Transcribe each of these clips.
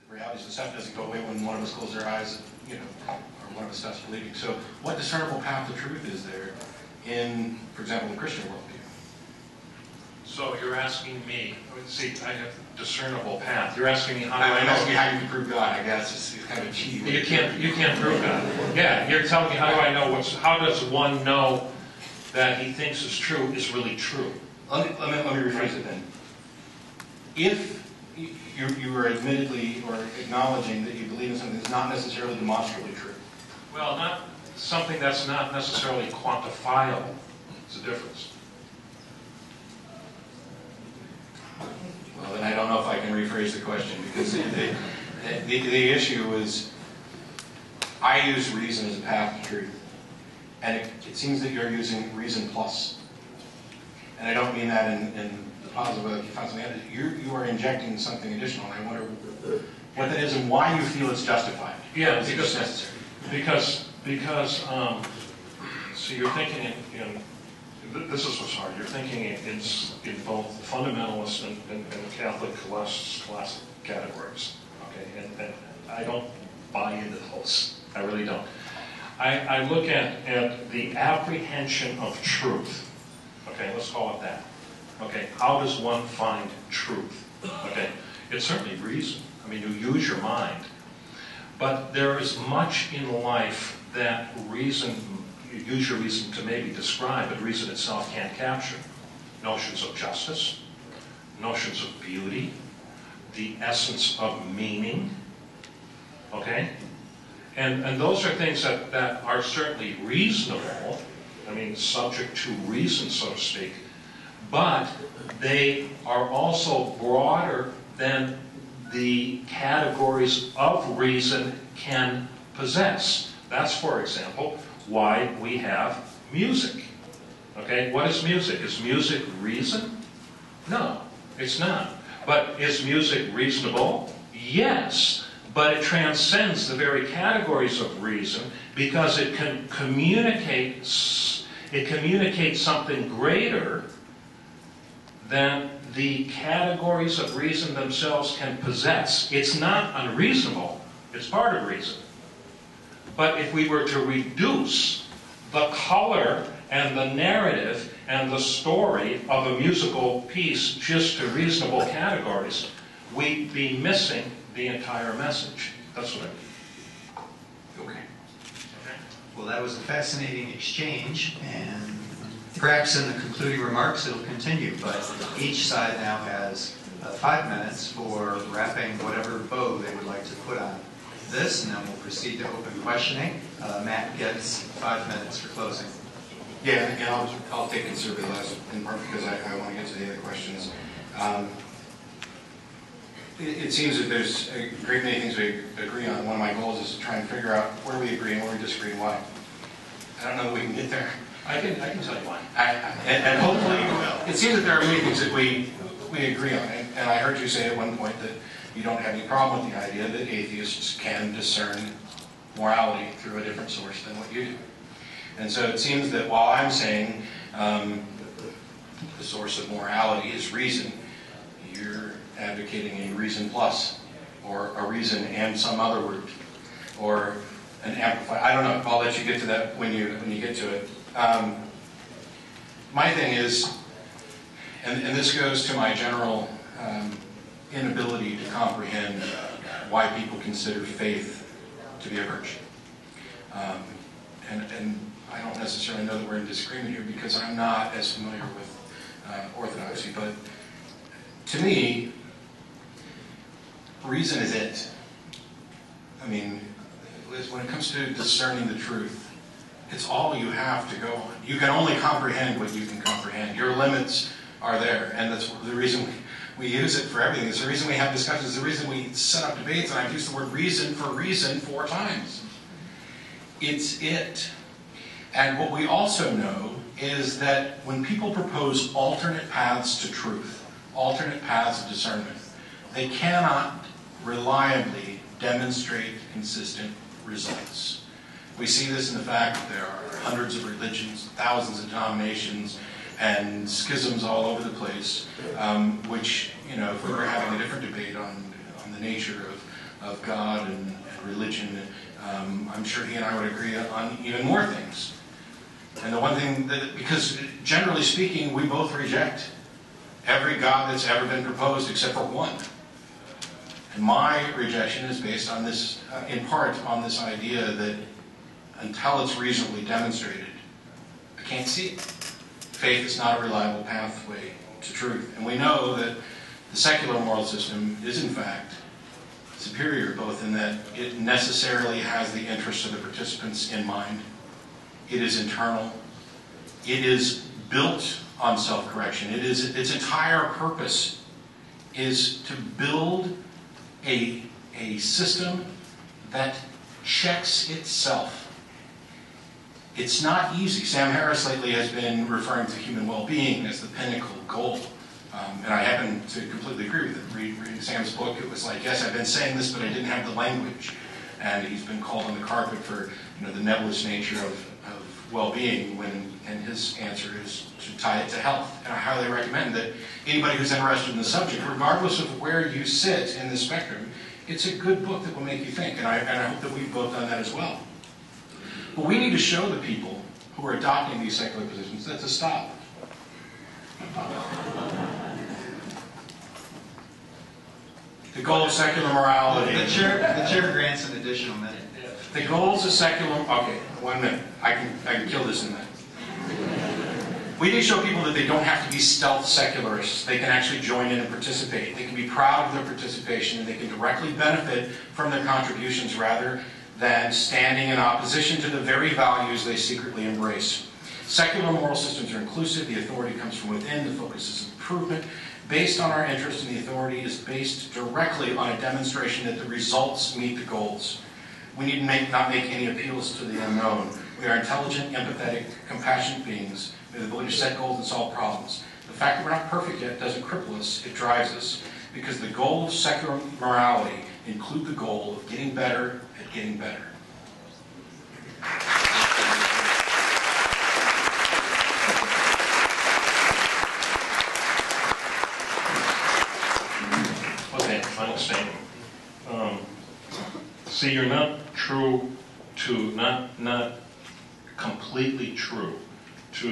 realities and stuff doesn't go away when one of us closes our eyes, you know, or one of us stops believing. So what discernible path to truth is there in, for example, the Christian worldview? So you're asking me, see, I have discernible path. You're asking me how do I know? I'm asking how you can prove God, I guess. It's kind of cheaty. You can't prove God. Yeah, you're telling me how do I know how does one know that he thinks is true is really true? Let me rephrase it then. If you are admittedly or acknowledging that you believe in something that's not necessarily demonstrably true. Well, not something that's not necessarily quantifiable. It's a difference. Well, then I don't know if I can rephrase the question, because the issue is, I use reason as a path to truth, and it seems that you're using reason plus. And I don't mean that in the positive way, like you found something. You are injecting something additional, and I wonder what that is and why you feel it's justified. Yeah, because it's necessary. Because so you're thinking this is what's hard. You're thinking in both fundamentalist and Catholic classic categories. Okay, and I don't buy into those. I really don't. I look at the apprehension of truth. Okay, let's call it that. Okay, how does one find truth? Okay, it's certainly reason. I mean, you use your mind. But there is much in life that reason, you use your reason to maybe describe, but reason itself can't capture. Notions of justice, notions of beauty, the essence of meaning, okay? And those are things that are certainly reasonable, I mean, subject to reason, so to speak, but they are also broader than the categories of reason can possess. That's, for example, why we have music. Okay, what is music? Is music reason? No, it's not. But is music reasonable? Yes, but it transcends the very categories of reason because it can communicate something greater than the categories of reason themselves can possess. It's not unreasonable. It's part of reason. But if we were to reduce the color and the narrative and the story of a musical piece just to reasonable categories, we'd be missing the entire message. That's what I mean. Okay. Well, that was a fascinating exchange, and perhaps in the concluding remarks it'll continue, but each side now has 5 minutes for wrapping whatever bow they would like to put on this, and then we'll proceed to open questioning. Matt gets 5 minutes for closing. Yeah, and I'll take conservative last, in part because I want to get to the other questions. It seems that there's a great many things we agree on. One of my goals is to try and figure out where we agree and where we disagree and why. I don't know that we can get there. I can tell you why. And hopefully you will. It seems that there are many things that we agree on. And I heard you say at one point that you don't have any problem with the idea that atheists can discern morality through a different source than what you do. And so it seems that while I'm saying the source of morality is reason, you're advocating a reason plus, or a reason and some other word, or an amplifier. I don't know. I'll let you get to that when you get to it. My thing is, and this goes to my general inability to comprehend why people consider faith to be a virtue. And I don't necessarily know that we're in disagreement here because I'm not as familiar with Orthodoxy, but to me, reason is it. I mean, when it comes to discerning the truth, it's all you have to go on. You can only comprehend what you can comprehend. Your limits are there, and that's the reason we use it for everything. It's the reason we have discussions. It's the reason we set up debates, and I've used the word reason 4 times. It's it. And what we also know is that when people propose alternate paths to truth, alternate paths of discernment, they cannot reliably demonstrate consistent results. We see this in the fact that there are hundreds of religions, thousands of denominations, and schisms all over the place, which, you know, if we were having a different debate on the nature of God and religion. I'm sure he and I would agree on even more things. And the one thing that, because generally speaking, we both reject every God that's ever been proposed except for one. And my rejection is based on this, in part, on this idea that until it's reasonably demonstrated, I can't see it. Faith is not a reliable pathway to truth. And we know that the secular moral system is, in fact, superior, both in that it necessarily has the interests of the participants in mind. It is internal. It is built on self-correction. Its entire purpose is to build a system that checks itself. It's not easy. Sam Harris lately has been referring to human well-being as the pinnacle goal. And I happen to completely agree with it. Reading Sam's book, it was like, yes, I've been saying this, but I didn't have the language. And he's been called on the carpet for the nebulous nature of well-being, and his answer is to tie it to health. And I highly recommend that anybody who's interested in the subject, regardless of where you sit in the spectrum, it's a good book that will make you think. And I hope that we've both done that as well. But we need to show the people who are adopting these secular positions that to stop. The goal of secular morality. The chair grants an additional minute. The goals of secular... Okay, 1 minute. I can kill this in a minute. We need to show people that they don't have to be stealth secularists. They can actually join in and participate. They can be proud of their participation, and they can directly benefit from their contributions rather than standing in opposition to the very values they secretly embrace. Secular moral systems are inclusive. The authority comes from within. The focus is improvement. Based on our interest in the authority is based directly on a demonstration that the results meet the goals. We need to not make any appeals to the unknown. We are intelligent, empathetic, compassionate beings. We have the ability to set goals and solve problems. The fact that we're not perfect yet doesn't cripple us, it drives us. Because the goal of secular morality include the goal of getting better at getting better. Okay, final statement. See, you're not true to, not completely true to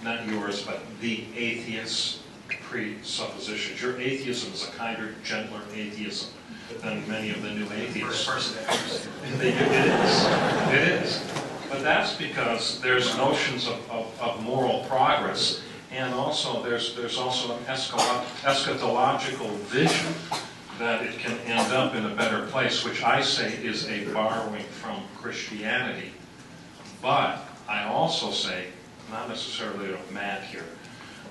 not yours, but the atheist's presuppositions. Your atheism is a kinder, gentler atheism than many of the new atheists. It is. But that's because there's notions of moral progress, and also there's also an eschatological vision that it can end up in a better place, which I say is a borrowing from Christianity. But I also say, not necessarily of Matt here,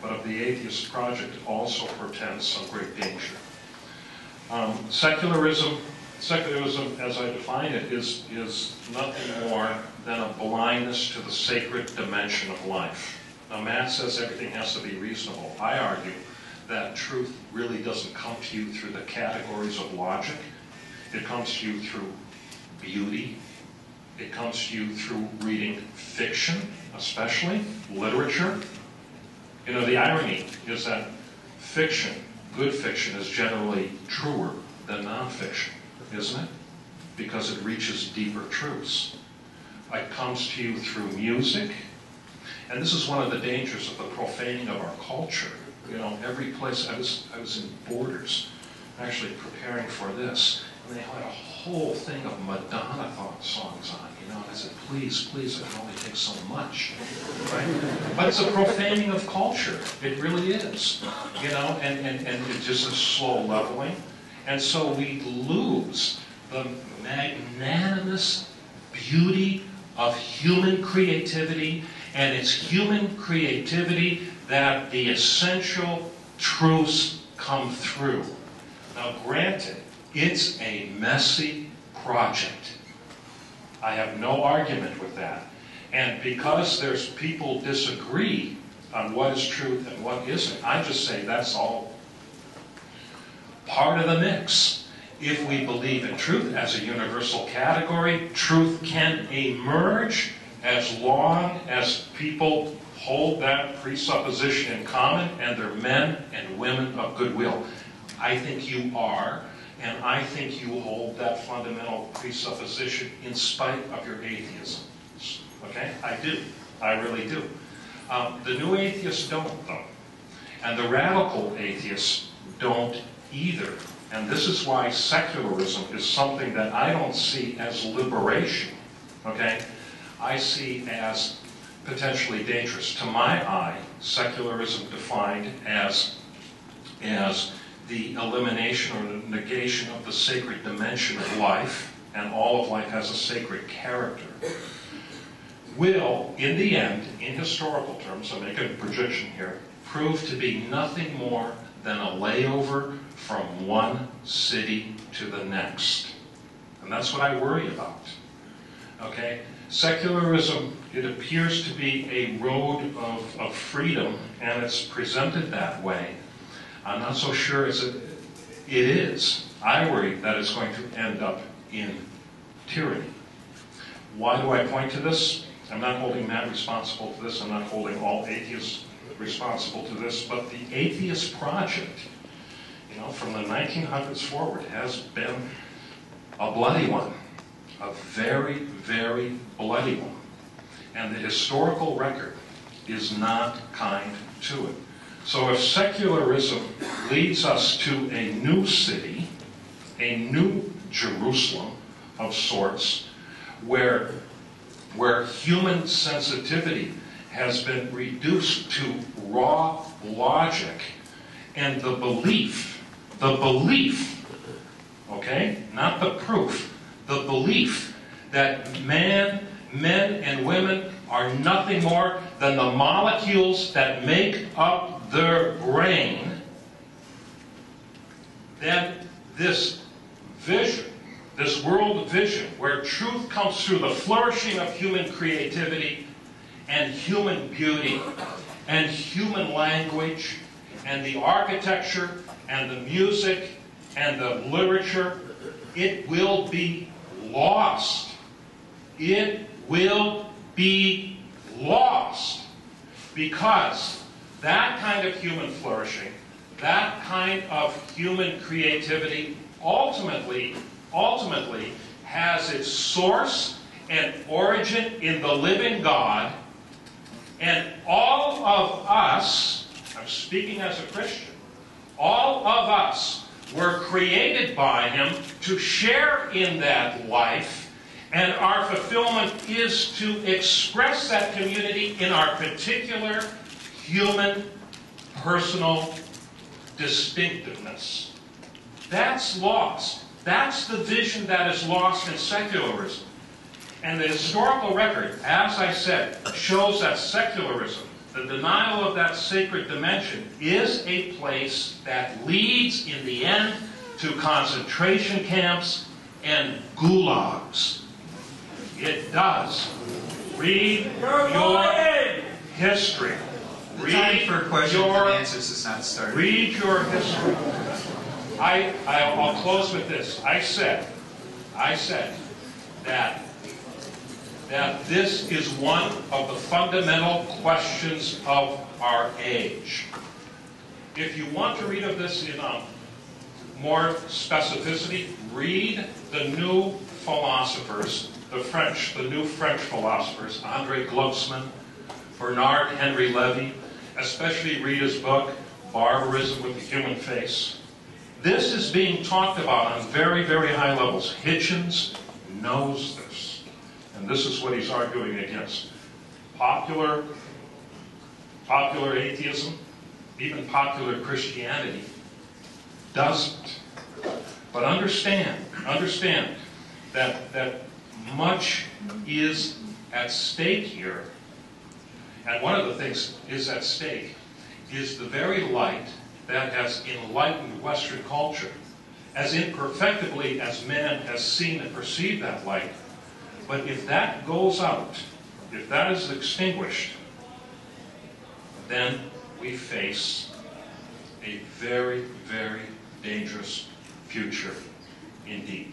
but of the atheist project also portends some great danger. Secularism, as I define it, is nothing more than a blindness to the sacred dimension of life. Now, Matt says everything has to be reasonable. I argue that truth really doesn't come to you through the categories of logic. It comes to you through beauty. It comes to you through reading fiction, especially literature. You know, the irony is that fiction, good fiction, is generally truer than nonfiction, isn't it? Because it reaches deeper truths. It comes to you through music. And this is one of the dangers of the profaning of our culture. You know, every place, I was in Borders, actually preparing for this, and they had a whole thing of Madonna songs on, you know, and I said, please, it can only take so much, right? But it's a profaning of culture. It really is, you know, and it's just a slow leveling. And so we lose the magnanimous beauty of human creativity, and it's human creativity that the essential truths come through. Now, granted, it's a messy project. I have no argument with that. And because there's people disagree on what is truth and what isn't, I just say that's all part of the mix. If we believe in truth as a universal category, truth can emerge as long as people hold that presupposition in common and they're men and women of goodwill. I think you are, And I think you hold that fundamental presupposition in spite of your atheism. Okay? I do. I really do. The new atheists don't, though. And the radical atheists don't either. And this is why secularism is something that I don't see as liberation. Okay? I see as potentially dangerous. To my eye, secularism defined as the elimination or the negation of the sacred dimension of life, and all of life has a sacred character, will, in the end, in historical terms, I'm making a projection here, prove to be nothing more than a layover from one city to the next. And that's what I worry about. Okay? Secularism, it appears to be a road of freedom, and it's presented that way. I'm not so sure it is. I worry that it's going to end up in tyranny. Why do I point to this? I'm not holding Matt responsible to this. I'm not holding all atheists responsible to this. But the atheist project, from the 1900s forward, has been a bloody one. A very, very bloody one. And the historical record is not kind to it. So if secularism leads us to a new city, a new Jerusalem of sorts, where human sensitivity has been reduced to raw logic, and the belief, okay, not the proof, the belief that men and women are nothing more than the molecules that make up their brain, then this vision, this world vision, where truth comes through the flourishing of human creativity and human beauty and human language and the architecture and the music and the literature, it will be lost. It will be lost, because that kind of human flourishing, that kind of human creativity ultimately has its source and origin in the living God. And all of us, I'm speaking as a Christian, all of us were created by Him to share in that life, and our fulfillment is to express that community in our particular human, personal distinctiveness. That's lost. That's the vision that is lost in secularism. And the historical record, as I said, shows that secularism, the denial of that sacred dimension, is a place that leads, in the end, to concentration camps and gulags. It does. Read your history. The time for questions and answers is not started. Read your history. I'll close with this. I said that this is one of the fundamental questions of our age. If you want to read of this in more specificity, read the new philosophers, the new French philosophers, André Gloucester, Bernard Henry Levy, especially read his book, Barbarism with the Human Face. This is being talked about on very, very high levels. Hitchens knows this. And this is what he's arguing against. Popular atheism, even popular Christianity, doesn't. But understand that much is at stake here. And one of the things is at stake is the very light that has enlightened Western culture, as imperfectly as man has seen and perceived that light. But if that goes out, if that is extinguished, then we face a very, very dangerous future indeed.